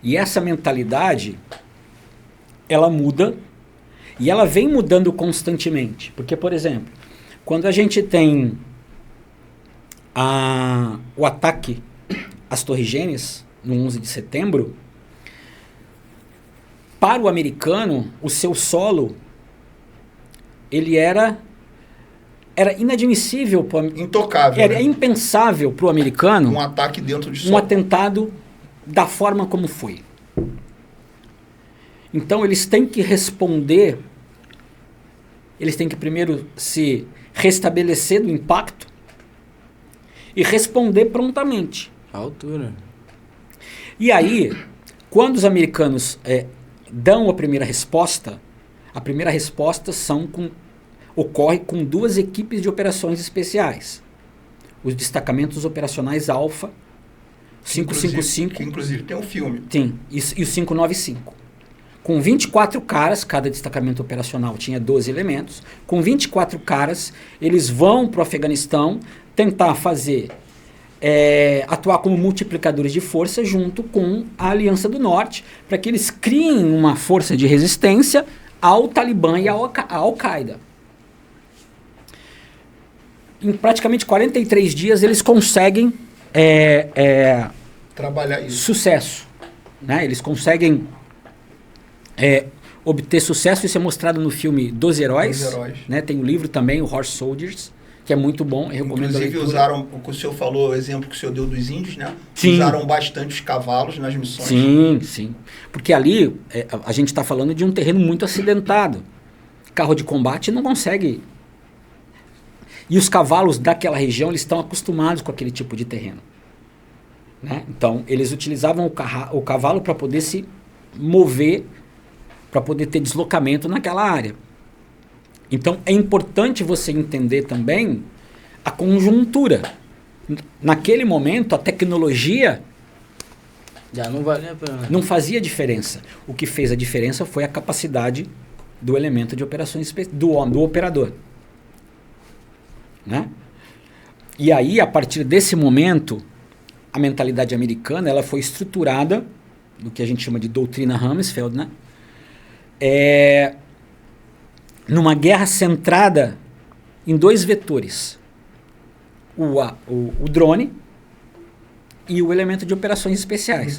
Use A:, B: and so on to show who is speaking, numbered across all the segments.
A: E essa mentalidade, ela muda e ela vem mudando constantemente. Porque, por exemplo, quando a gente tem o ataque às Torres Gêmeas, no 11 de setembro, para o americano, o seu solo, ele era inadmissível.
B: Intocável.
A: Era impensável para o americano
B: um ataque dentro de solo.
A: Um atentado da forma como foi. Então, eles têm que responder, eles têm que primeiro se restabelecer do impacto e responder prontamente.
C: A altura.
A: E aí, quando os americanos dão a primeira resposta ocorre com 2 equipes de operações especiais. Os destacamentos operacionais Alfa, 555...
B: Que inclusive tem um filme.
A: Sim, e o 595. Com 24 caras, cada destacamento operacional tinha 12 elementos, com 24 caras, eles vão para o Afeganistão tentar atuar como multiplicadores de força junto com a Aliança do Norte, para que eles criem uma força de resistência ao Talibã e à Al-Qaeda. Em praticamente 43 dias, eles conseguem
B: trabalhar isso.
A: Sucesso. Né? Eles conseguem obter sucesso. Isso é mostrado no filme Dos Heróis. Né? Tem o livro também, o Horse Soldiers, que é muito bom. Eu recomendo.
B: Inclusive usaram, o que o senhor falou, o exemplo que o senhor deu dos índios, né?
A: Sim.
B: Usaram bastante os cavalos nas missões.
A: Sim, sim. Porque ali a gente está falando de um terreno muito acidentado. Carro de combate não consegue. E os cavalos daquela região, eles estão acostumados com aquele tipo de terreno. Né? Então, eles utilizavam o cavalo para poder se mover, para poder ter deslocamento naquela área. Então, é importante você entender também a conjuntura. Naquele momento, a tecnologia
C: já não valia a pena.
A: Não fazia diferença. O que fez a diferença foi a capacidade do elemento de operações do operador. Né? E aí, a partir desse momento, a mentalidade americana ela foi estruturada no que a gente chama de doutrina Rumsfeld, né? Numa guerra centrada em 2 vetores. O drone e o elemento de operações especiais.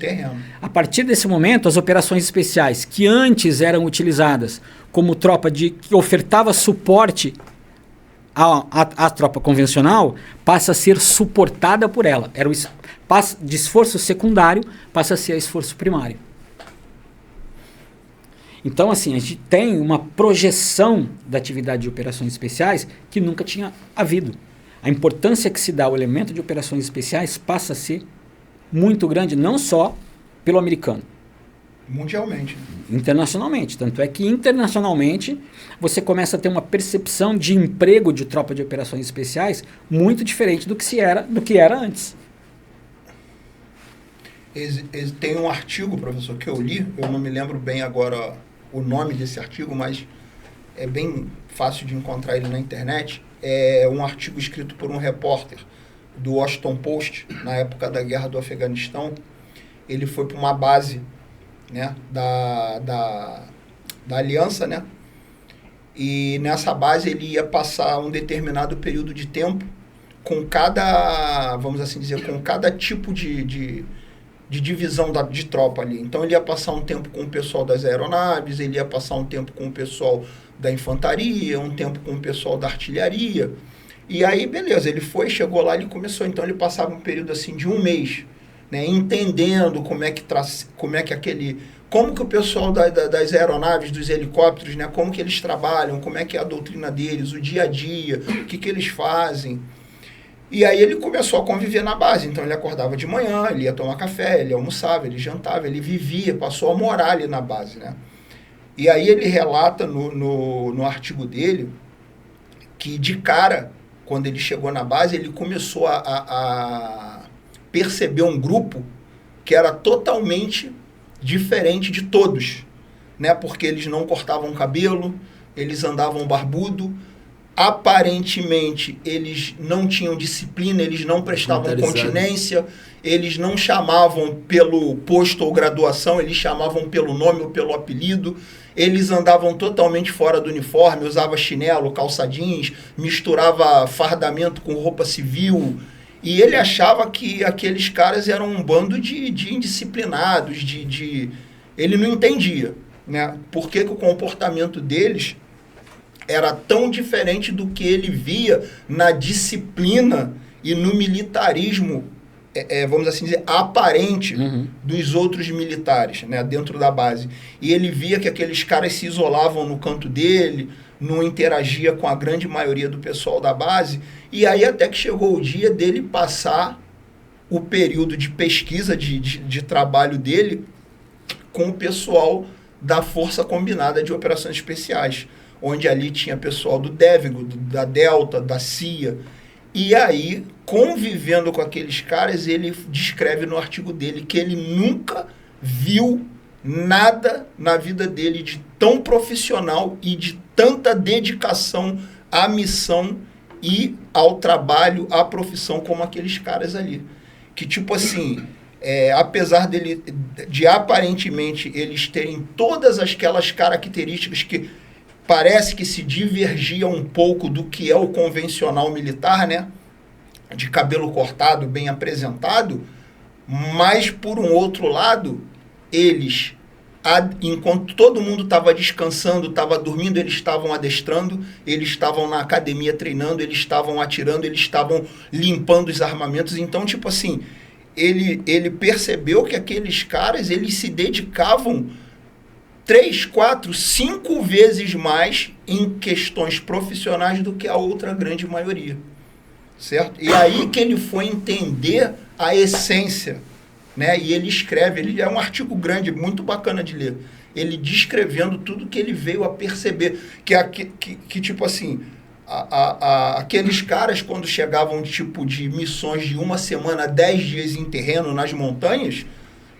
A: A partir desse momento, as operações especiais, que antes eram utilizadas como tropa que ofertava suporte à tropa convencional, passa a ser suportada por ela. De esforço secundário, passa a ser esforço primário. Então, assim, a gente tem uma projeção da atividade de operações especiais que nunca tinha havido. A importância que se dá ao elemento de operações especiais passa a ser muito grande, não só pelo americano.
B: Mundialmente.
A: Internacionalmente. Tanto é que internacionalmente você começa a ter uma percepção de emprego de tropa de operações especiais muito diferente do que era antes.
B: Tem um artigo, professor, que eu li, eu não me lembro bem agora o nome desse artigo, mas é bem fácil de encontrar ele na internet. É um artigo escrito por um repórter do Washington Post, na época da guerra do Afeganistão. Ele foi para uma base, né, da aliança, né? E nessa base ele ia passar um determinado período de tempo com cada, vamos assim dizer, com cada tipo de divisão de tropa ali. Então ele ia passar um tempo com o pessoal das aeronaves, ele ia passar um tempo com o pessoal da infantaria, um tempo com o pessoal da artilharia. E aí, beleza, ele chegou lá, ele começou, então ele passava um período assim de 1 mês, né, entendendo como que o pessoal das aeronaves, dos helicópteros, né, como que eles trabalham, como é que é a doutrina deles, o dia a dia, o que eles fazem. E aí ele começou a conviver na base. Então ele acordava de manhã, ele ia tomar café, ele almoçava, ele jantava, ele vivia, passou a morar ali na base, né? E aí ele relata no artigo dele que de cara, quando ele chegou na base, ele começou a perceber um grupo que era totalmente diferente de todos, né? Porque eles não cortavam cabelo, eles andavam barbudo, aparentemente eles não tinham disciplina, eles não prestavam continência, eles não chamavam pelo posto ou graduação, eles chamavam pelo nome ou pelo apelido, eles andavam totalmente fora do uniforme, usava chinelo, calça jeans, misturava fardamento com roupa civil, e ele achava que aqueles caras eram um bando de indisciplinados, ele não entendia, né? Por que o comportamento deles era tão diferente do que ele via na disciplina e no militarismo, vamos assim dizer, aparente dos outros militares, né, dentro da base. E ele via que aqueles caras se isolavam no canto dele, não interagia com a grande maioria do pessoal da base, e aí até que chegou o dia dele passar o período de pesquisa, de trabalho dele com o pessoal da Força Combinada de Operações Especiais, onde ali tinha pessoal do DEVGO, da Delta, da CIA. E aí, convivendo com aqueles caras, ele descreve no artigo dele que ele nunca viu nada na vida dele de tão profissional e de tanta dedicação à missão e ao trabalho, à profissão, como aqueles caras ali. Que, tipo assim, apesar de aparentemente eles terem todas aquelas características que parece que se divergia um pouco do que é o convencional militar, né? De cabelo cortado, bem apresentado, mas, por um outro lado, eles, enquanto todo mundo estava descansando, estava dormindo, eles estavam adestrando, eles estavam na academia treinando, eles estavam atirando, eles estavam limpando os armamentos. Então, tipo assim, ele percebeu que aqueles caras, eles se dedicavam 3, 4, 5 vezes mais em questões profissionais do que a outra grande maioria, certo? E aí que ele foi entender a essência, né? E ele escreve, é um artigo grande, muito bacana de ler, ele descrevendo tudo que ele veio a perceber, que tipo assim, aqueles caras quando chegavam tipo de missões de 1 semana, 10 dias em terreno, nas montanhas,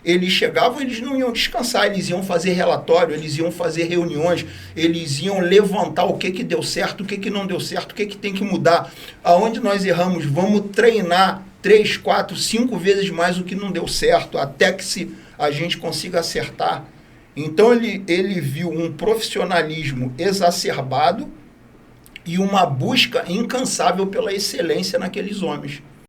B: eles chegavam, eles não iam descansar, eles iam fazer relatório, eles iam fazer reuniões, eles iam levantar o que deu certo, o que não deu certo, o que tem que mudar, aonde nós erramos, vamos treinar 3, 4, 5 vezes mais o que não deu certo, até que a gente consiga acertar. Então ele viu um profissionalismo exacerbado e uma busca incansável pela excelência naqueles homens.